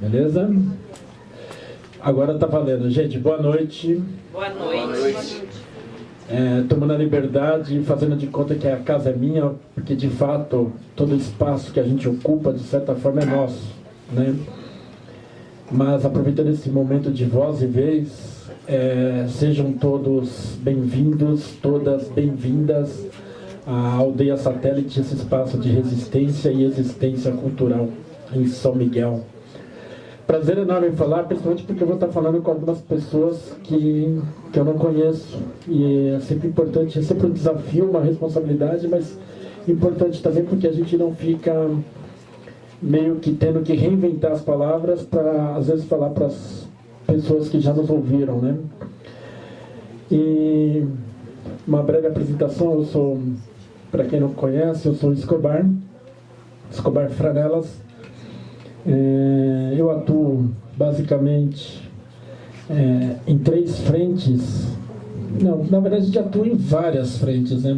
Beleza? Agora tá valendo. Gente, boa noite. Boa noite. Tomando a liberdade e fazendo de conta que a casa é minha, porque de fato todo espaço que a gente ocupa, de certa forma, é nosso, né? Mas aproveitando esse momento de voz e vez, sejam todos bem-vindos, todas bem-vindas à Aldeia Satélite, esse espaço de resistência e existência cultural em São Miguel. Prazer enorme em falar, principalmente porque eu vou estar falando com algumas pessoas que eu não conheço. E é sempre importante, é sempre um desafio, uma responsabilidade, mas importante também porque a gente não fica meio que tendo que reinventar as palavras para, às vezes, falar para as pessoas que já nos ouviram, né? E uma breve apresentação, eu sou, para quem não conhece, eu sou Escobar Franelas. Eu atuo basicamente em 3 frentes. Não, na verdade já atuo em várias frentes, né?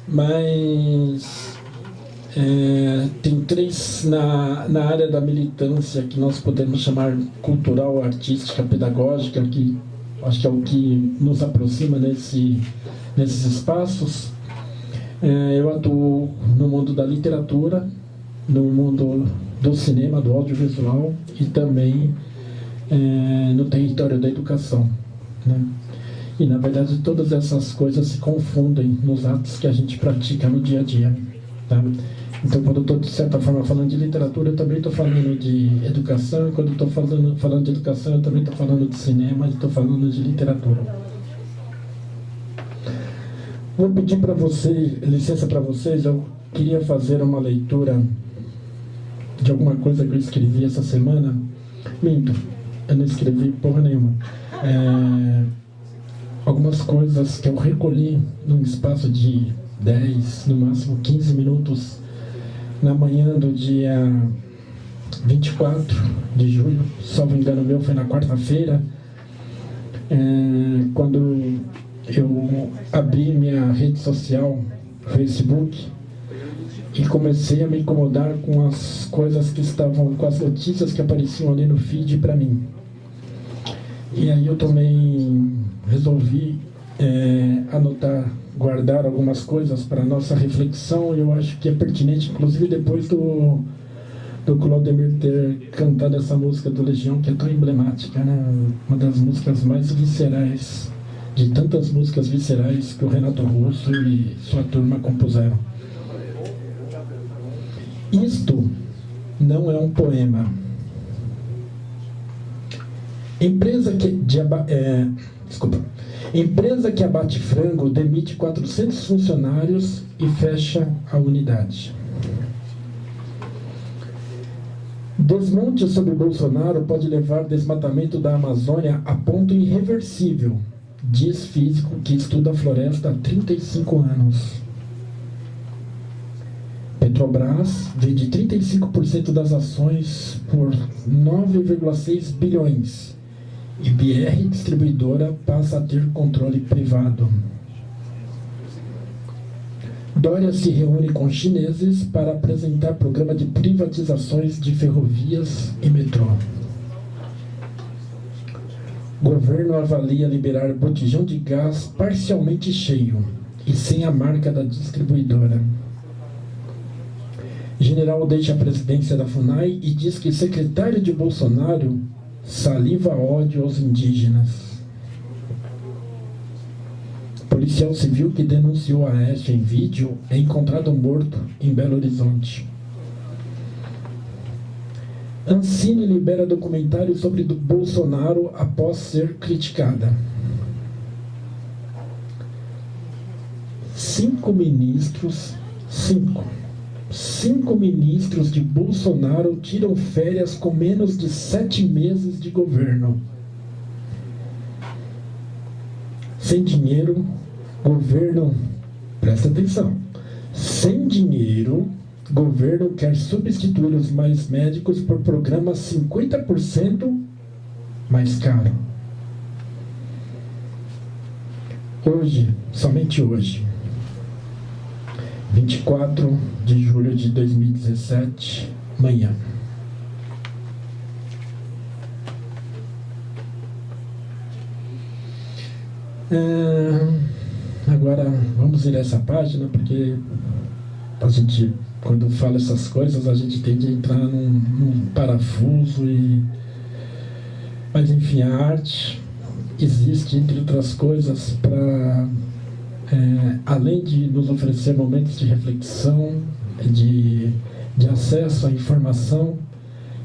Mas tem 3 na área da militância que nós podemos chamar cultural, artística, pedagógica, que acho que é o que nos aproxima nesses espaços. Eu atuo no mundo da literatura, no mundo do cinema, do audiovisual e também no território da educação, né? E, na verdade, todas essas coisas se confundem nos atos que a gente pratica no dia a dia, tá? Então, quando eu estou, de certa forma, falando de literatura, eu também estou falando de educação, e quando eu estou falando de educação, eu também estou falando de cinema e estou falando de literatura. Vou pedir para vocês, licença para vocês, eu queria fazer uma leitura de alguma coisa que eu escrevi essa semana. Minto, eu não escrevi porra nenhuma. Algumas coisas que eu recolhi num espaço de 10, no máximo 15 minutos, na manhã do dia 24 de julho, salvo engano meu, foi na quarta-feira, quando eu abri minha rede social, Facebook, e comecei a me incomodar com as coisas que estavam, com as notícias que apareciam ali no feed para mim. E aí eu resolvi anotar, guardar algumas coisas para nossa reflexão, e eu acho que é pertinente, inclusive depois do Claudemir ter cantado essa música do Legião, que é tão emblemática, né? Uma das músicas mais viscerais, de tantas músicas viscerais que o Renato Russo e sua turma compuseram. Isto não é um poema. Empresa que abate frango demite 400 funcionários e fecha a unidade. Desmonte sobre Bolsonaro pode levar desmatamento da Amazônia a ponto irreversível, diz físico que estuda a floresta há 35 anos. Petrobras vende 35% das ações por 9,6 bilhões e BR Distribuidora passa a ter controle privado. Dória se reúne com chineses para apresentar programa de privatizações de ferrovias e metrô. Governo avalia liberar botijão de gás parcialmente cheio e sem a marca da distribuidora. General deixa a presidência da FUNAI e diz que secretário de Bolsonaro saliva ódio aos indígenas. Policial civil que denunciou a Aécio em vídeo é encontrado morto em Belo Horizonte. Ancine libera documentário sobre Bolsonaro após ser criticada. 5 ministros de Bolsonaro tiram férias com menos de 7 meses de governo. Sem dinheiro, governo... Presta atenção. Sem dinheiro, governo quer substituir os mais médicos por programa 50% mais caro. Hoje, somente hoje, 24 de julho de 2017, manhã. Agora vamos ir a essa página, porque a gente, quando fala essas coisas, a gente tende a entrar num parafuso. Mas enfim, a arte existe, entre outras coisas, para além de nos oferecer momentos de reflexão, de acesso à informação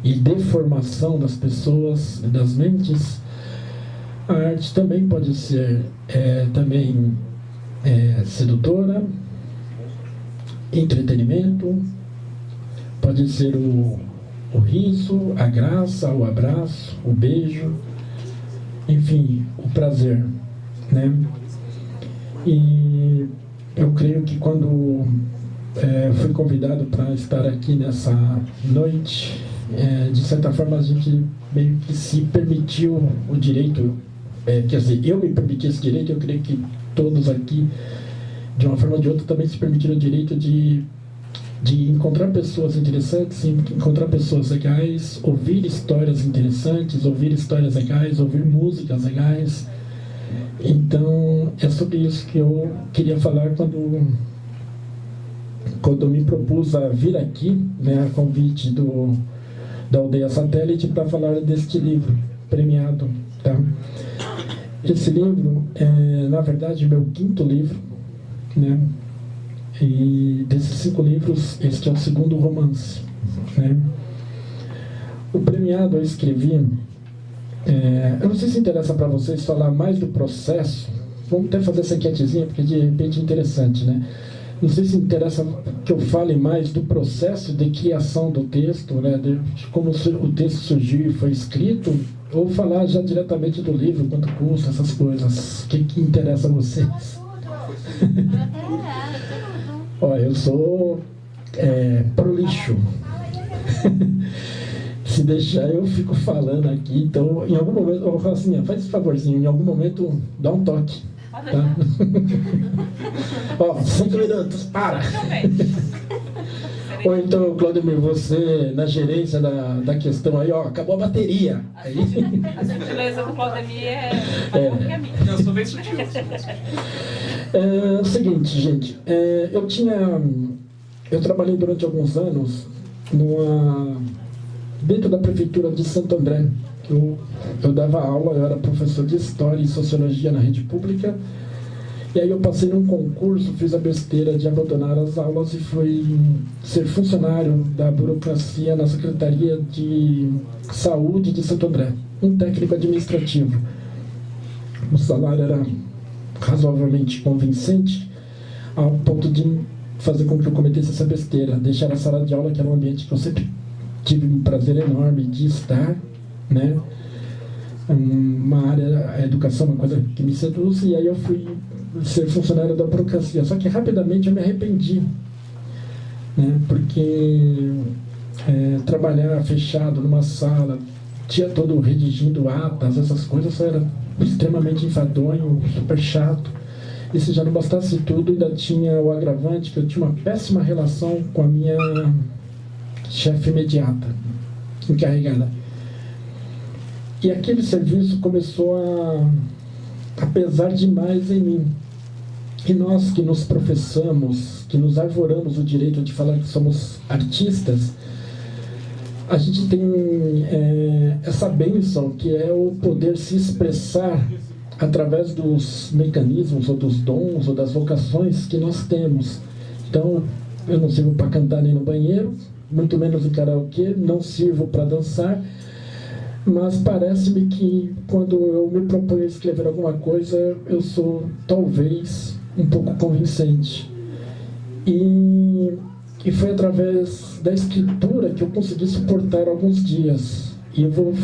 e deformação das pessoas, das mentes. A arte também pode ser sedutora, entretenimento, pode ser o riso, a graça, o abraço, o beijo, enfim, o prazer, né? E eu creio que quando fui convidado para estar aqui nessa noite, de certa forma a gente meio que se permitiu o direito, quer dizer, eu me permiti esse direito. Eu creio que todos aqui, de uma forma ou de outra, também se permitiram o direito de encontrar pessoas interessantes, encontrar pessoas legais, ouvir histórias interessantes, ouvir histórias legais, ouvir músicas legais. Então, é sobre isso que eu queria falar quando eu me propus a vir aqui, né, a convite da Aldeia Satélite, para falar deste livro premiado, tá? Esse livro é, na verdade, meu 5º livro, né? E desses 5 livros, este é o 2º romance, né? O premiado eu escrevi. Eu não sei se interessa para vocês falar mais do processo. Vamos até fazer essa enquetezinha, porque de repente é interessante, né? Não sei se interessa que eu fale mais do processo de criação do texto, né? De como o texto surgiu e foi escrito, ou falar já diretamente do livro, quanto custa, essas coisas. O que interessa a vocês? Olha, eu sou prolixo. Se deixar, eu fico falando aqui. Então, em algum momento, eu vou falar assim, faz esse favorzinho, em algum momento, dá um toque. Tá? 5 minutos, para! Ou então, Claudemir, você na gerência da questão aí, acabou a bateria. Aí... A gentileza do Claudemir é minha. Eu sou bem sutil. É o seguinte, gente, eu trabalhei durante alguns anos dentro da prefeitura de Santo André. Eu dava aula, eu era professor de História e Sociologia na rede pública. E aí eu passei num concurso, fiz a besteira de abandonar as aulas e fui ser funcionário da burocracia na Secretaria de Saúde de Santo André, um técnico administrativo. O salário era razoavelmente convincente, ao ponto de fazer com que eu cometesse essa besteira, deixar a sala de aula, que era um ambiente que eu sempre tive um prazer enorme de estar, né? Uma área, a educação, uma coisa que me seduz, e aí eu fui ser funcionário da burocracia. Só que rapidamente eu me arrependi, né? Porque trabalhar fechado numa sala, dia todo redigindo atas, essas coisas, era extremamente enfadonho, super chato. E se já não bastasse tudo, ainda tinha o agravante que eu tinha uma péssima relação com a minha chefe imediata, encarregada. E aquele serviço começou a pesar demais em mim. E nós que nos professamos, que nos arvoramos o direito de falar que somos artistas, a gente tem essa bênção, que é o poder se expressar através dos mecanismos, ou dos dons, ou das vocações que nós temos. Então, eu não sirvo para cantar nem no banheiro, muito menos em karaokê, não sirvo para dançar, mas parece-me que quando eu me proponho a escrever alguma coisa, eu sou talvez um pouco convincente. E foi através da escritura que eu consegui suportar alguns dias. E eu vou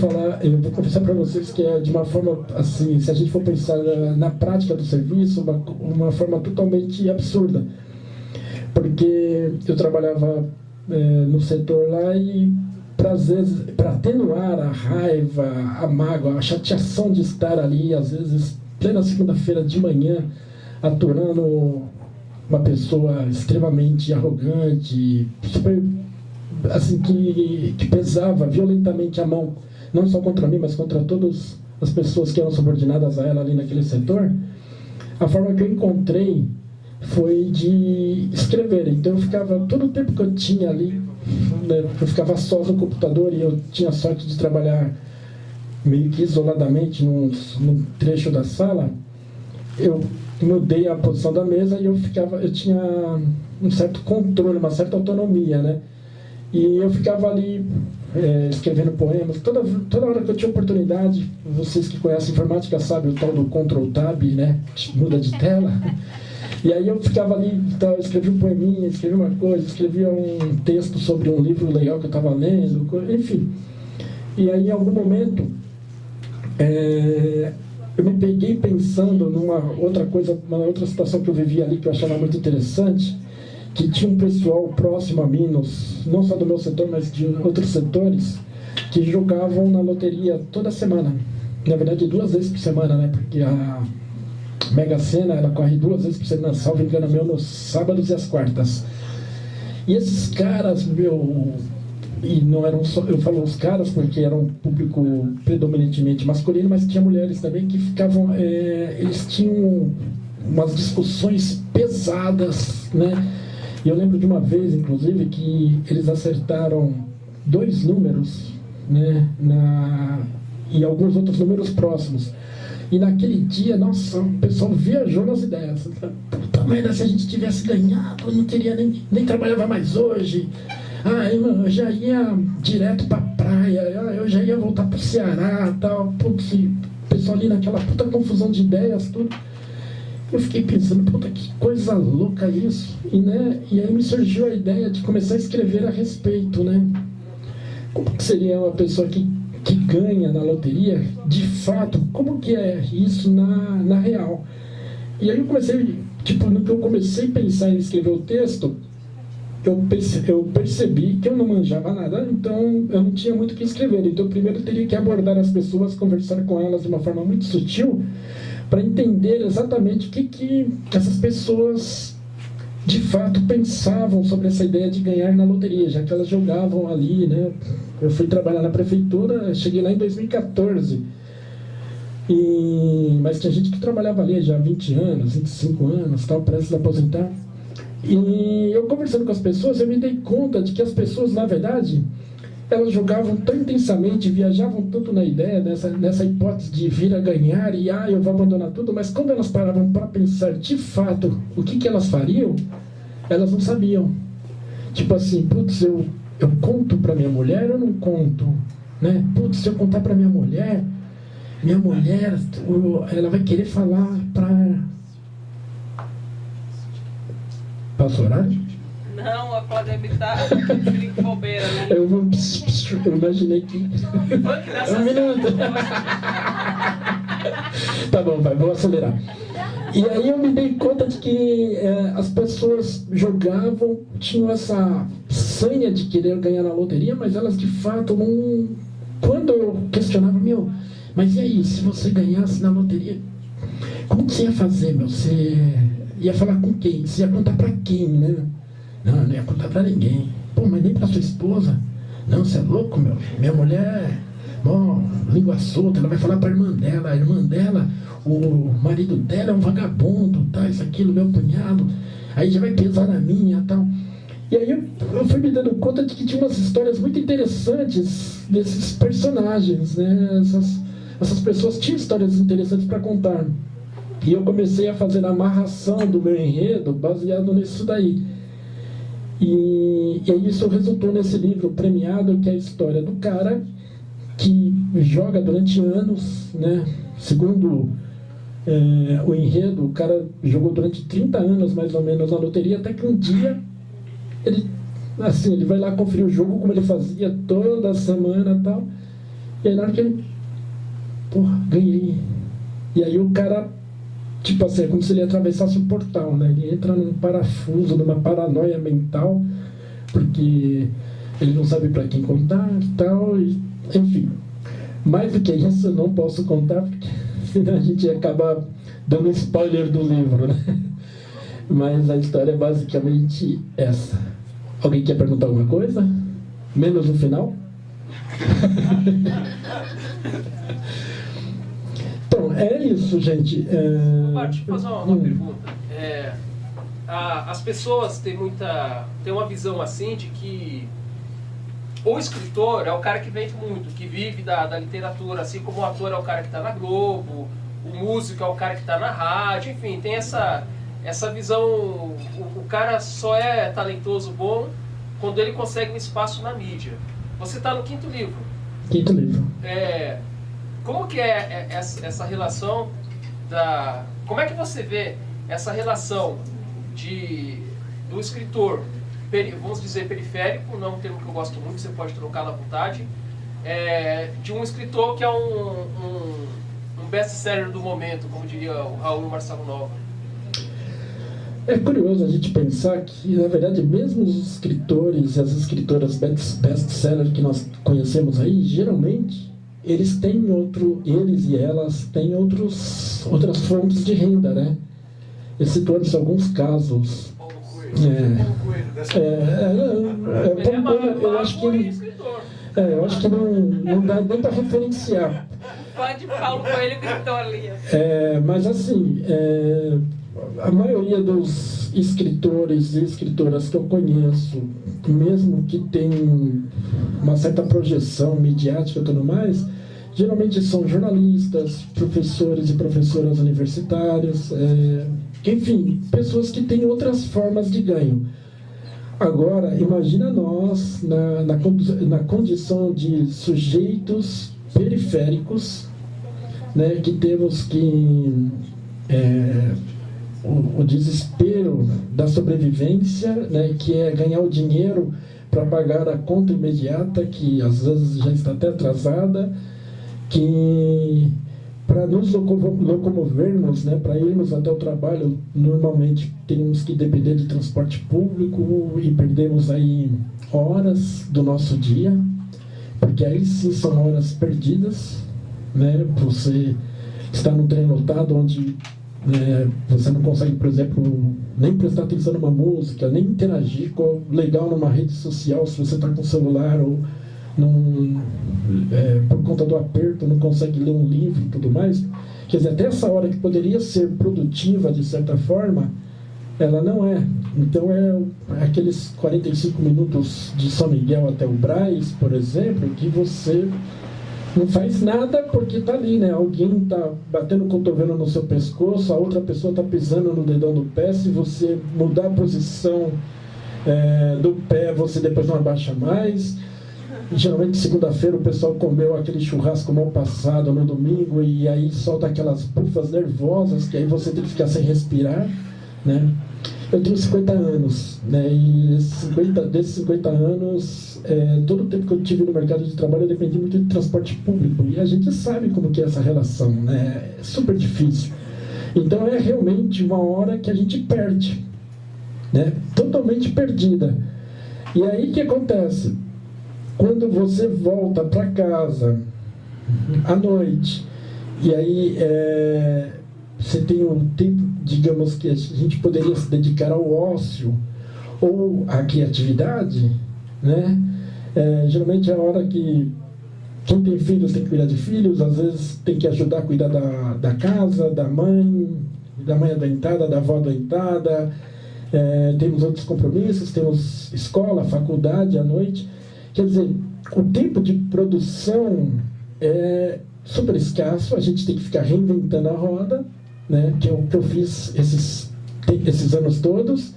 confessar para vocês que é de uma forma assim, se a gente for pensar na prática do serviço, uma forma totalmente absurda. Porque eu trabalhava no setor lá e, para atenuar a raiva, a mágoa, a chateação de estar ali, às vezes, plena segunda-feira de manhã, aturando uma pessoa extremamente arrogante, super assim, que pesava violentamente a mão, não só contra mim, mas contra todas as pessoas que eram subordinadas a ela ali naquele setor, a forma que eu encontrei foi de escrever. Então eu ficava, todo o tempo que eu tinha ali, né, eu ficava só no computador, e eu tinha sorte de trabalhar meio que isoladamente num trecho da sala. Eu mudei a posição da mesa e eu tinha um certo controle, uma certa autonomia, né? E eu ficava ali escrevendo poemas. Toda hora que eu tinha oportunidade, vocês que conhecem informática sabem o tal do Ctrl Tab, né? Muda de tela. E aí eu ficava ali, então, eu escrevia um poeminha, escrevia uma coisa, escrevia um texto sobre um livro legal que eu estava lendo, enfim. E aí, em algum momento, eu me peguei pensando numa outra coisa, uma outra situação que eu vivia ali, que eu achava muito interessante, que tinha um pessoal próximo a mim, não só do meu setor, mas de outros setores, que jogavam na loteria toda semana. Na verdade, 2 vezes por semana, né? Porque a Mega Sena, ela corre 2 vezes por semana, salvo engano meu, nos sábados e as quartas. E esses caras, e não eram só, eu falo os caras porque era um público predominantemente masculino, mas tinha mulheres também que ficavam, eles tinham umas discussões pesadas, né? E eu lembro de uma vez, inclusive, que eles acertaram 2 números, né, e alguns outros números próximos. E naquele dia, nossa, o pessoal viajou nas ideias. Puta merda, se a gente tivesse ganhado, eu não teria nem trabalhava mais hoje. Eu já ia direto pra praia, eu já ia voltar pro Ceará, tal. Putz, o pessoal ali naquela puta confusão de ideias, tudo. Eu fiquei pensando, puta, que coisa louca isso. E aí me surgiu a ideia de começar a escrever a respeito, né? Como que seria uma pessoa que ganha na loteria, de fato, como que é isso na real? E aí eu comecei, no que eu comecei a pensar em escrever o texto, eu percebi que eu não manjava nada, então eu não tinha muito o que escrever. Então primeiro eu teria que abordar as pessoas, conversar com elas de uma forma muito sutil, para entender exatamente o que essas pessoas de fato pensavam sobre essa ideia de ganhar na loteria, já que elas jogavam ali, né? Eu fui trabalhar na prefeitura, cheguei lá em 2014, mas tinha gente que trabalhava ali já há 20 anos, 25 anos, tal, prestes a aposentar. E eu conversando com as pessoas, eu me dei conta de que as pessoas, na verdade, elas jogavam tão intensamente, viajavam tanto na ideia, nessa hipótese de vir a ganhar e eu vou abandonar tudo, mas quando elas paravam para pensar de fato o que elas fariam, elas não sabiam. Tipo assim, putz, eu conto para minha mulher ou não conto? Né? Putz, se eu contar para minha mulher, ela vai querer falar para... Passou horário? Não, a Claudemir tá de bobeira, né? Eu imaginei que... Um minuto. Tá bom, vai, vou acelerar. E aí eu me dei conta de que as pessoas jogavam, tinham essa sanha de querer ganhar na loteria, mas elas de fato não... Quando eu questionava, mas e aí, se você ganhasse na loteria, como que você ia fazer, Você ia falar com quem? Você ia contar pra quem, né? Não ia contar pra ninguém. Pô, mas nem pra sua esposa? Não, você é louco, Minha mulher, língua solta, ela vai falar pra irmã dela. A irmã dela, o marido dela é um vagabundo, tá? Isso, aquilo, meu cunhado. Aí já vai pesar na minha, tal. E aí eu fui me dando conta de que tinha umas histórias muito interessantes desses personagens, né? Essas pessoas tinham histórias interessantes para contar. E eu comecei a fazer a amarração do meu enredo baseado nisso daí. E aí isso resultou nesse livro premiado, que é a história do cara que joga durante anos, né? Segundo o enredo, o cara jogou durante 30 anos, mais ou menos, na loteria, até que um dia ele vai lá conferir o jogo, como ele fazia toda semana e tal. E aí na hora que ele... ganhei. E aí o cara... é como se ele atravessasse um portal, né? Ele entra num parafuso, numa paranoia mental, porque ele não sabe para quem contar e tal, enfim. Mais do que isso eu não posso contar, porque senão a gente acaba dando spoiler do livro, né? Mas a história é basicamente essa. Alguém quer perguntar alguma coisa? Menos no final. Então, é isso, gente. Deixa eu fazer uma pergunta. As pessoas têm uma visão assim de que o escritor é o cara que vende muito, que vive da literatura, assim como o ator é o cara que está na Globo, o músico é o cara que está na rádio, enfim, tem essa visão, o cara só é talentoso, bom, quando ele consegue um espaço na mídia. Você está no 5º livro. 5º livro. Como que é essa relação como é que você vê essa relação do escritor, vamos dizer periférico, não é um termo que eu gosto muito, você pode trocar à vontade, de um escritor que é um best-seller do momento, como diria o Raul Marcelo Nova? É curioso a gente pensar que, na verdade, mesmo os escritores e as escritoras best-seller que nós conhecemos aí, geralmente, eles e elas têm outras fontes de renda, né? Excetuando-se alguns casos. Eu acho que não dá nem para referenciar. Fã de Paulo Coelho gritou ali. Mas assim, a maioria dos escritores e escritoras que eu conheço, mesmo que tem uma certa projeção midiática e tudo mais, geralmente são jornalistas, professores e professoras universitários, enfim, pessoas que têm outras formas de ganho. Agora, imagina nós na condição de sujeitos periféricos, né, que temos que o desespero da sobrevivência, né, que é ganhar o dinheiro para pagar a conta imediata, que às vezes já está até atrasada, que para nos locomovermos, né, para irmos até o trabalho, normalmente temos que depender de transporte público e perdemos aí horas do nosso dia, porque aí sim são horas perdidas, né? Você está num trem lotado onde você não consegue, por exemplo, nem prestar atenção numa música, nem interagir legal numa rede social se você está com o celular, ou por conta do aperto não consegue ler um livro e tudo mais. Quer dizer, até essa hora que poderia ser produtiva de certa forma, ela não é. Então aqueles 45 minutos de São Miguel até o Brás, por exemplo, que você não faz nada porque está ali, né? Alguém está batendo o cotovelo no seu pescoço, a outra pessoa está pisando no dedão do pé. Se você mudar a posição do pé, você depois não abaixa mais. Geralmente, segunda-feira, o pessoal comeu aquele churrasco mal passado no domingo e aí solta aquelas bufas nervosas que aí você tem que ficar sem respirar, né? Eu tenho 50 anos, né? E desses 50 anos, todo o tempo que eu tive no mercado de trabalho, eu dependi muito de transporte público. E a gente sabe como que é essa relação, né? É super difícil. Então, é realmente uma hora que a gente perde, né? Totalmente perdida. E aí, o que acontece? Quando você volta para casa à noite, e aí você tem um tempo, digamos, que a gente poderia se dedicar ao ócio ou à criatividade, né? Geralmente é a hora que quem tem filhos tem que cuidar de filhos, às vezes tem que ajudar a cuidar da casa, da mãe adoentada, da avó adoentada, temos outros compromissos, temos escola, faculdade à noite. Quer dizer, o tempo de produção é super escasso, a gente tem que ficar reinventando a roda, né, que é o que eu fiz esses anos todos.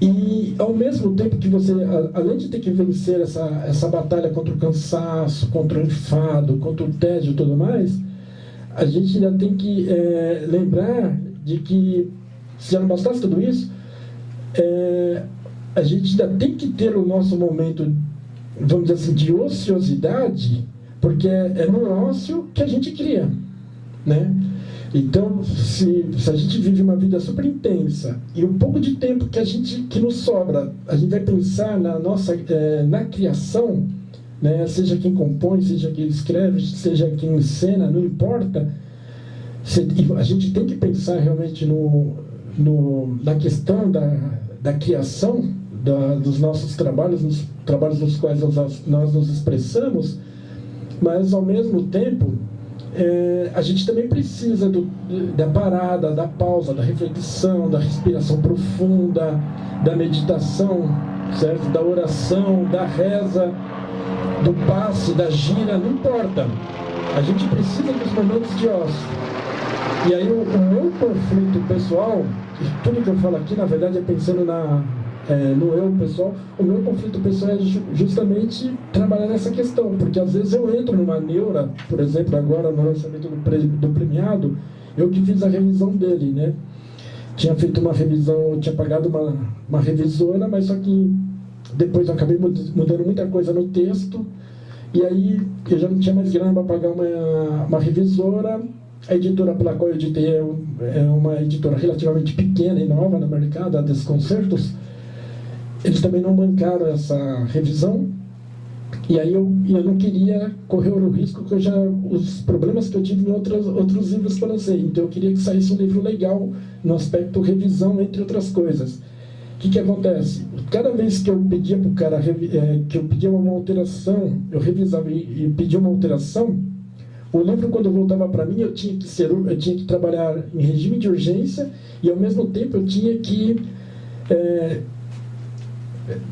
E, ao mesmo tempo que você, além de ter que vencer essa batalha contra o cansaço, contra o enfado, contra o tédio e tudo mais, a gente ainda tem que lembrar de que, se já não bastasse tudo isso, a gente ainda tem que ter o nosso momento, vamos dizer assim, de ociosidade, porque é no ócio que a gente cria, né? Então, se a gente vive uma vida super intensa e o pouco de tempo que nos sobra, a gente vai pensar na criação, né? Seja quem compõe, seja quem escreve, seja quem encena, não importa. A gente tem que pensar realmente na questão da criação, dos nossos trabalhos, nos trabalhos nos quais nós nos expressamos, mas ao mesmo tempo a gente também precisa da parada, da pausa, da reflexão, da respiração profunda, da meditação, certo? Da oração, da reza, do passe, da gira, não importa. A gente precisa dos momentos de ócio. E aí o meu conflito pessoal, e tudo que eu falo aqui na verdade é pensando no eu pessoal, o meu conflito pessoal é justamente trabalhar nessa questão, porque às vezes eu entro numa neura, por exemplo, agora no lançamento do premiado, eu que fiz a revisão dele, né? Tinha feito uma revisão, eu tinha pagado uma revisora, mas só que depois eu acabei mudando muita coisa no texto, e aí eu já não tinha mais grana para pagar uma revisora. A editora pela qual eu editei é uma editora relativamente pequena e nova no mercado, a Desconcertos. Eles também não bancaram essa revisão, e aí eu não queria correr o risco que os problemas que eu tive em outros livros que eu lancei. Então eu queria que saísse um livro legal no aspecto revisão, entre outras coisas. O que acontece? Cada vez que eu pedia para o cara que eu pedia uma alteração, eu revisava e pedia uma alteração, o livro, quando voltava para mim, eu tinha que trabalhar em regime de urgência e ao mesmo tempo eu tinha que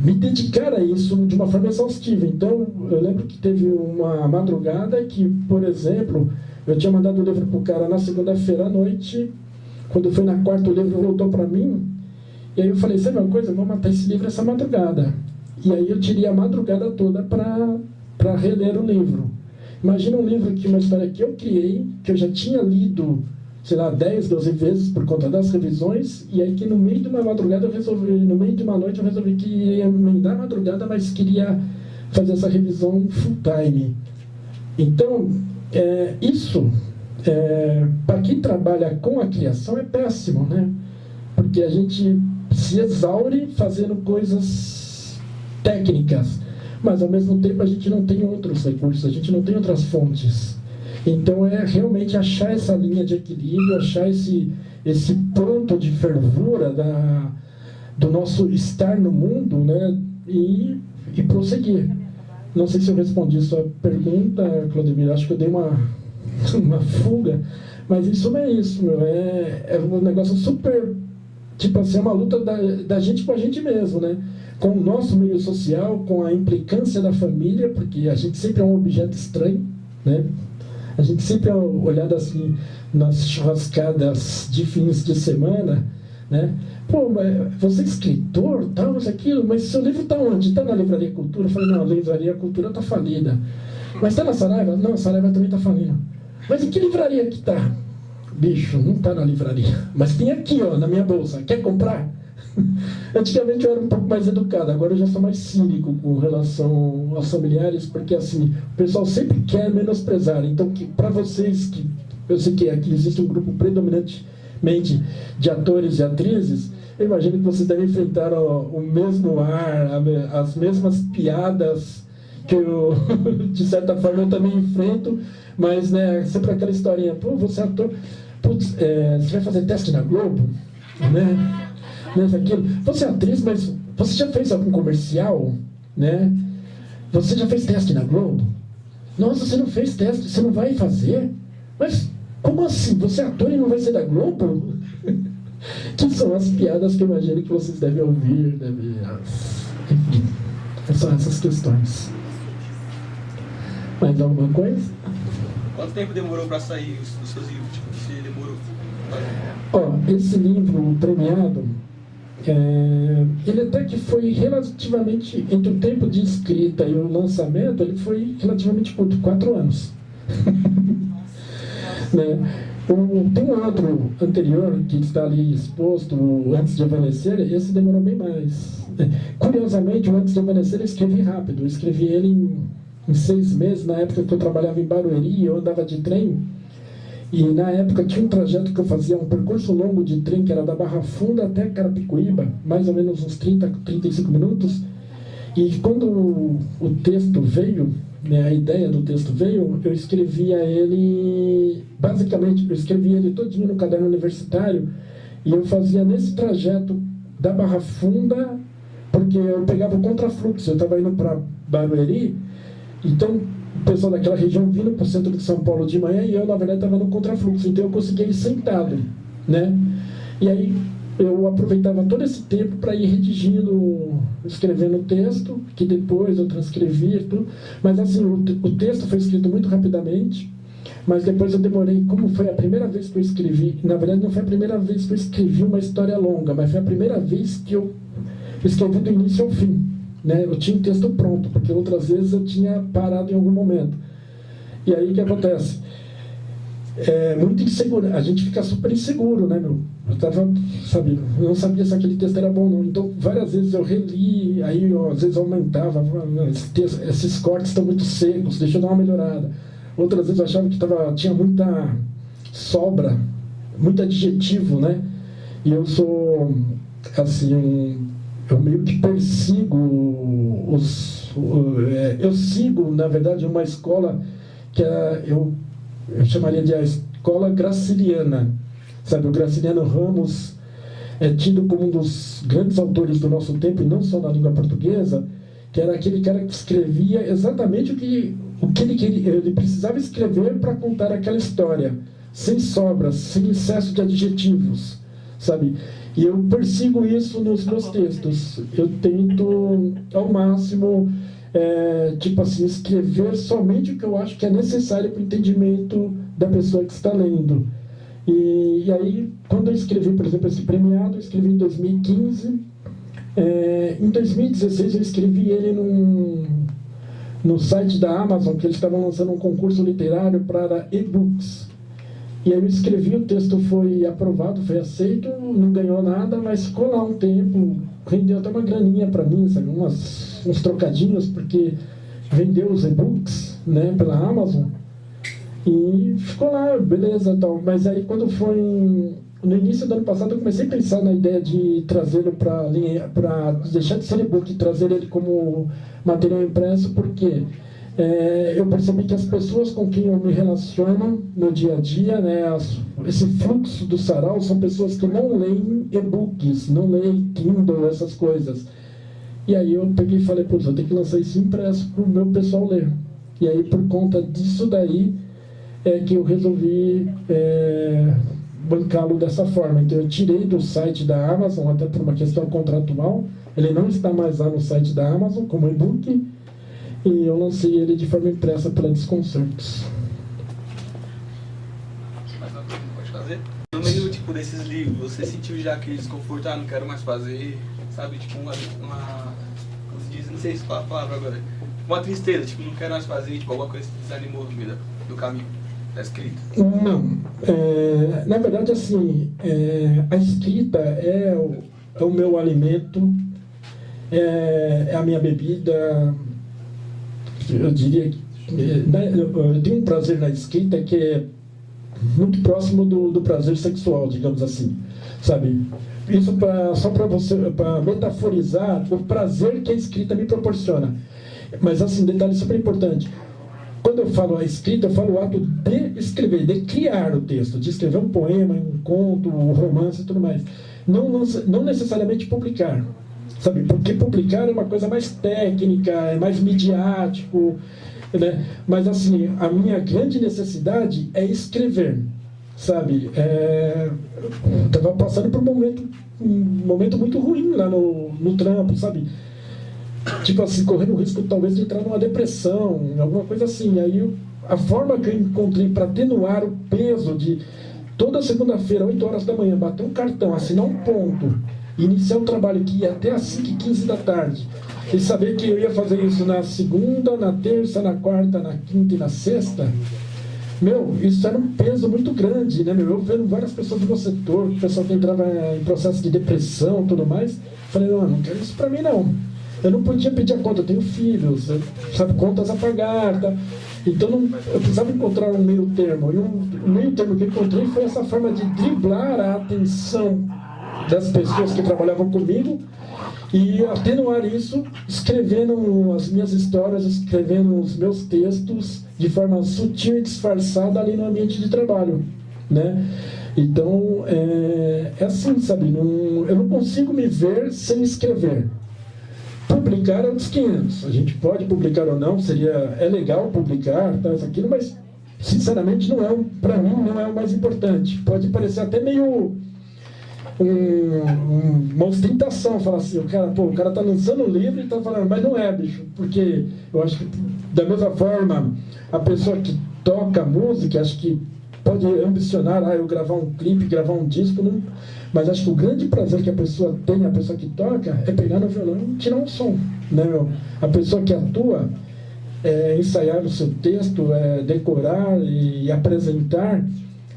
me dedicar a isso de uma forma exaustiva. Então, eu lembro que teve uma madrugada que, por exemplo, eu tinha mandado o livro para o cara na segunda-feira à noite. Quando foi na quarta, o livro voltou para mim. E aí eu falei, sabe uma coisa? Eu vou matar esse livro essa madrugada. E aí eu tirei a madrugada toda para reler o livro. Imagina um livro uma história que eu criei, que eu já tinha lido, sei lá, 10, 12 vezes por conta das revisões, e aí que no meio de uma madrugada no meio de uma noite eu resolvi que ia emendar a madrugada, mas queria fazer essa revisão full time. Então, isso, para quem trabalha com a criação, é péssimo, né? Porque a gente se exaure fazendo coisas técnicas, mas ao mesmo tempo a gente não tem outros recursos, a gente não tem outras fontes. Então é realmente achar essa linha de equilíbrio, achar esse ponto de fervura do nosso estar no mundo, né? E prosseguir. Não sei se eu respondi sua pergunta, Claudemir, acho que eu dei uma fuga, mas isso não é isso, meu. É um negócio super, tipo assim, é uma luta da gente com a gente mesmo, né? Com o nosso meio social, com a implicância da família, porque a gente sempre é um objeto estranho, né? A gente sempre é olhado assim nas churrascadas de fins de semana, né? Pô, mas você é escritor, tal, isso, aquilo, mas seu livro está onde? Está na Livraria Cultura? Eu falei, não, a Livraria Cultura está falida. Mas está na Saraiva? Não, a Saraiva também está falida. Mas em que livraria que está? Bicho, não está na livraria. Mas tem aqui, ó, na minha bolsa. Quer comprar? Antigamente eu era um pouco mais educado, agora eu já sou mais cínico com relação aos familiares, porque assim, o pessoal sempre quer menosprezar. Então, para vocês, eu sei que aqui existe um grupo predominantemente de atores e atrizes, eu imagino que vocês devem enfrentar o mesmo ar, as mesmas piadas que eu, de certa forma, eu também enfrento, mas, né, sempre aquela historinha, pô, você é ator, putz, você vai fazer teste na Globo, né? Aquilo. Você é atriz, mas você já fez algum comercial, né? Você já fez teste na Globo? Nossa, você não fez teste, você não vai fazer? Mas como assim? Você é ator e não vai ser da Globo? Que são as piadas que eu imagino que vocês devem ouvir, enfim, são essas questões. Mais alguma coisa? Quanto tempo demorou para sair os seus livros? Tipo, você demorou? Esse livro premiado, ele até que foi relativamente, entre o tempo de escrita e o lançamento, ele foi relativamente curto, 4 anos. Né? Tem um outro anterior que está ali exposto, Antes de Envelhecer, esse demorou bem mais. Curiosamente, o Antes de Envelhecer eu escrevi rápido, eu escrevi ele em 6 meses, na época que eu trabalhava em Barueri, eu andava de trem. E na época tinha um trajeto que eu fazia, um percurso longo de trem, que era da Barra Funda até Carapicuíba, mais ou menos uns 30, 35 minutos. E quando o texto veio, né, a ideia do texto veio, eu escrevia ele, basicamente, eu escrevia ele todinho no caderno universitário, e eu fazia nesse trajeto da Barra Funda, porque eu pegava o contrafluxo, eu estava indo para Barueri, então o pessoal daquela região vindo para o centro de São Paulo de manhã e eu, na verdade, estava no contrafluxo, então eu conseguia ir sentado, né? E aí eu aproveitava todo esse tempo para ir redigindo, escrevendo o texto, que depois eu transcrevi e tudo, mas assim, o texto foi escrito muito rapidamente, mas depois eu demorei, como foi a primeira vez que eu escrevi, na verdade não foi a primeira vez que eu escrevi uma história longa, mas foi a primeira vez que eu escrevi do início ao fim, né? Eu tinha o texto pronto, porque outras vezes eu tinha parado em algum momento. E aí o que acontece? Muito inseguro, a gente fica super inseguro, né, meu? Eu não sabia se aquele texto era bom ou não, então várias vezes eu reli, aí às vezes eu aumentava, esses cortes estão muito secos, deixa eu dar uma melhorada. Outras vezes eu achava que tinha muita sobra, muito adjetivo, né? E eu sou, assim, eu meio que persigo eu sigo, na verdade, uma escola que eu chamaria de a escola graciliana, sabe? O Graciliano Ramos é tido como um dos grandes autores do nosso tempo, e não só na língua portuguesa, que era aquele cara que escrevia exatamente o que ele queria, ele precisava escrever para contar aquela história, sem sobras, sem excesso de adjetivos, sabe? E eu persigo isso nos meus textos. Eu tento, ao máximo, tipo assim, escrever somente o que eu acho que é necessário para o entendimento da pessoa que está lendo. E aí, quando eu escrevi, por exemplo, esse premiado, eu escrevi em 2015. Em 2016, eu escrevi ele no site da Amazon, que eles estavam lançando um concurso literário para e-books. E aí eu escrevi, o texto foi aprovado, foi aceito, não ganhou nada, mas ficou lá um tempo, rendeu até uma graninha para mim, sabe? Uns trocadinhos, porque vendeu os e-books, né, pela Amazon, e ficou lá, beleza, tal. Mas aí quando foi no início do ano passado, eu comecei a pensar na ideia de trazê-lo para deixar de ser e-book e trazer ele como material impresso, porque eu percebi que as pessoas com quem eu me relaciono no dia a dia, né, esse fluxo do sarau, são pessoas que não leem e-books, não leem Kindle, essas coisas. E aí eu peguei e falei, putz, eu tenho que lançar isso impresso para o meu pessoal ler. E aí, por conta disso daí, que eu resolvi bancá-lo dessa forma. Então eu tirei do site da Amazon, até por uma questão contratual, ele não está mais lá no site da Amazon como e-book, e eu lancei ele de forma impressa pela Desconcertos. Mais uma coisa que pode fazer? No meio tipo, desses livros, você sentiu já aquele desconforto, não quero mais fazer, sabe? Tipo, como se diz, não sei se fala a palavra agora, uma tristeza, tipo, não quero mais fazer, tipo, alguma coisa que desanimou no meio do caminho da escrita? Não. Na verdade, assim, a escrita é o meu alimento, é a minha bebida. Eu diria que eu tenho um prazer na escrita que é muito próximo do prazer sexual, digamos assim, sabe? Isso só para metaforizar o prazer que a escrita me proporciona. Mas assim, detalhe super importante. Quando eu falo a escrita, eu falo o ato de escrever, de criar o texto, de escrever um poema, um conto, um romance e tudo mais. Não necessariamente publicar. Sabe, porque publicar é uma coisa mais técnica, é mais midiático, né? Mas assim, a minha grande necessidade é escrever, sabe? Eu estava passando por um momento muito ruim lá no trampo, sabe? Tipo assim, correndo o risco talvez de entrar numa depressão, alguma coisa assim. Aí a forma que eu encontrei para atenuar o peso de toda segunda-feira, 8 horas da manhã, bater um cartão, assinar um ponto, iniciar um trabalho que ia até às 5h15 da tarde, e saber que eu ia fazer isso na segunda, na terça, na quarta, na quinta e na sexta, isso era um peso muito grande, né, Eu vendo várias pessoas do meu setor, o pessoal que entrava em processo de depressão e tudo mais, falei, não quero isso pra mim, não. Eu não podia pedir a conta, eu tenho filhos, sabe, contas a pagar, tá? Então eu precisava encontrar um meio termo, e o meio termo que eu encontrei foi essa forma de driblar a atenção das pessoas que trabalhavam comigo e atenuar isso escrevendo as minhas histórias, escrevendo os meus textos de forma sutil e disfarçada ali no ambiente de trabalho, né? Então, é assim, sabe? Eu não consigo me ver sem escrever. Publicar é uns 500. A gente pode publicar ou não, é legal publicar, tá, isso, aquilo, mas sinceramente para mim não é o mais importante. Pode parecer até meio uma ostentação, falar assim, o cara tá lançando um livro e tá falando, mas não é, bicho, porque eu acho que da mesma forma a pessoa que toca música, acho que pode ambicionar, eu gravar um clipe, gravar um disco, não, mas acho que o grande prazer que a pessoa tem, a pessoa que toca, é pegar no violão e tirar um som, né, meu? A pessoa que atua é ensaiar o seu texto, é decorar e apresentar,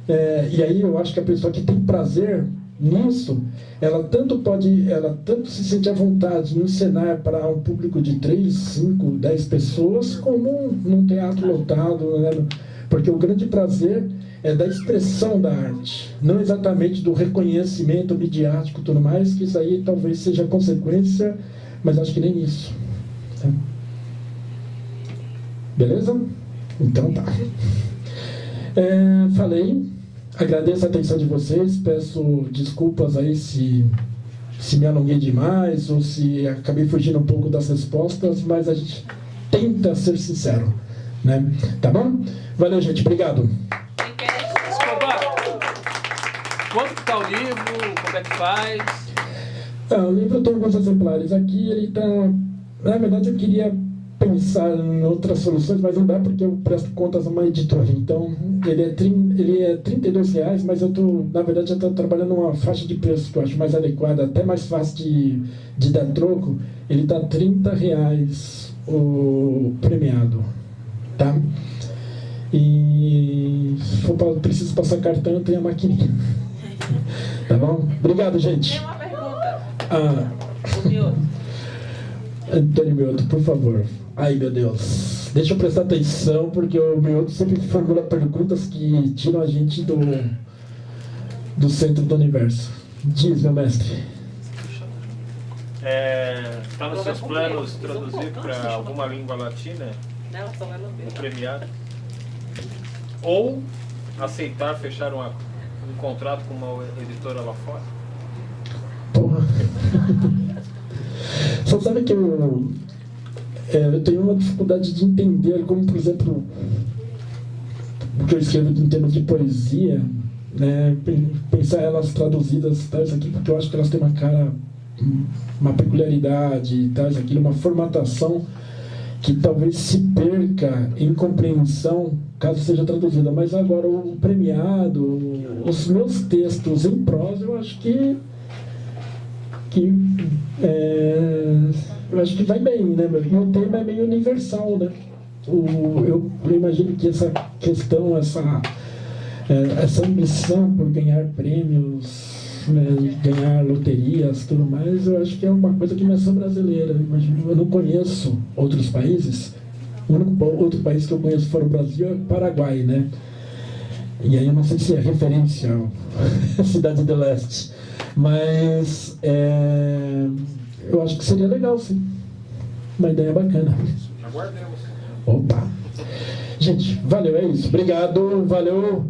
e aí eu acho que a pessoa que tem prazer nisso, ela tanto se sente à vontade em encenar para um público de 3, 5, 10 pessoas, como num teatro lotado, né? Porque o grande prazer é da expressão da arte, não exatamente do reconhecimento midiático e tudo mais, que isso aí talvez seja consequência, mas acho que nem isso. Tá? Beleza? Então tá. Falei, agradeço a atenção de vocês, peço desculpas aí se me alonguei demais ou se acabei fugindo um pouco das respostas, mas a gente tenta ser sincero, né? Tá bom? Valeu, gente, obrigado. Quanto que tá o livro? Como é que faz? O livro tem alguns exemplares aqui, ele tá... Na verdade, eu queria pensar em outras soluções, mas não dá porque eu presto contas a uma editora. Então, ele é R$32, mas na verdade, eu estou trabalhando numa faixa de preço que eu acho mais adequada, até mais fácil de dar troco. Ele está R$30 o premiado, tá? E se for preciso passar cartão, eu tenho a maquininha. Tá bom? Obrigado, gente. Tem uma pergunta. O Mioto. Antônio Mioto, por favor. Ai, meu Deus. Deixa eu prestar atenção, porque o Mioto sempre formula perguntas que tiram a gente do centro do universo. Diz, meu mestre. Está nos seus planos traduzir para alguma língua latina o premiado? Ou aceitar fechar um contrato com uma editora lá fora? Porra. Você sabe que eu tenho uma dificuldade de entender como, por exemplo, o que eu escrevo em termos de poesia, né, pensar elas traduzidas, tal, isso aqui, porque eu acho que elas têm uma peculiaridade, tal, isso aqui, uma formatação que talvez se perca em compreensão caso seja traduzida. Mas agora o premiado, os meus textos em prosa, eu acho que vai bem, né? E o tema é meio universal, né? Eu imagino que essa questão, essa ambição por ganhar prêmios, né, ganhar loterias, tudo mais, eu acho que é uma coisa que não é só brasileira. Eu não conheço outros países. O único outro país que eu conheço fora do Brasil é o Paraguai, né? E aí eu não sei se é referência à Cidade do Leste, mas eu acho que seria legal, sim. Uma ideia bacana. Aguardemos. Opa! Gente, valeu, é isso. Obrigado, valeu.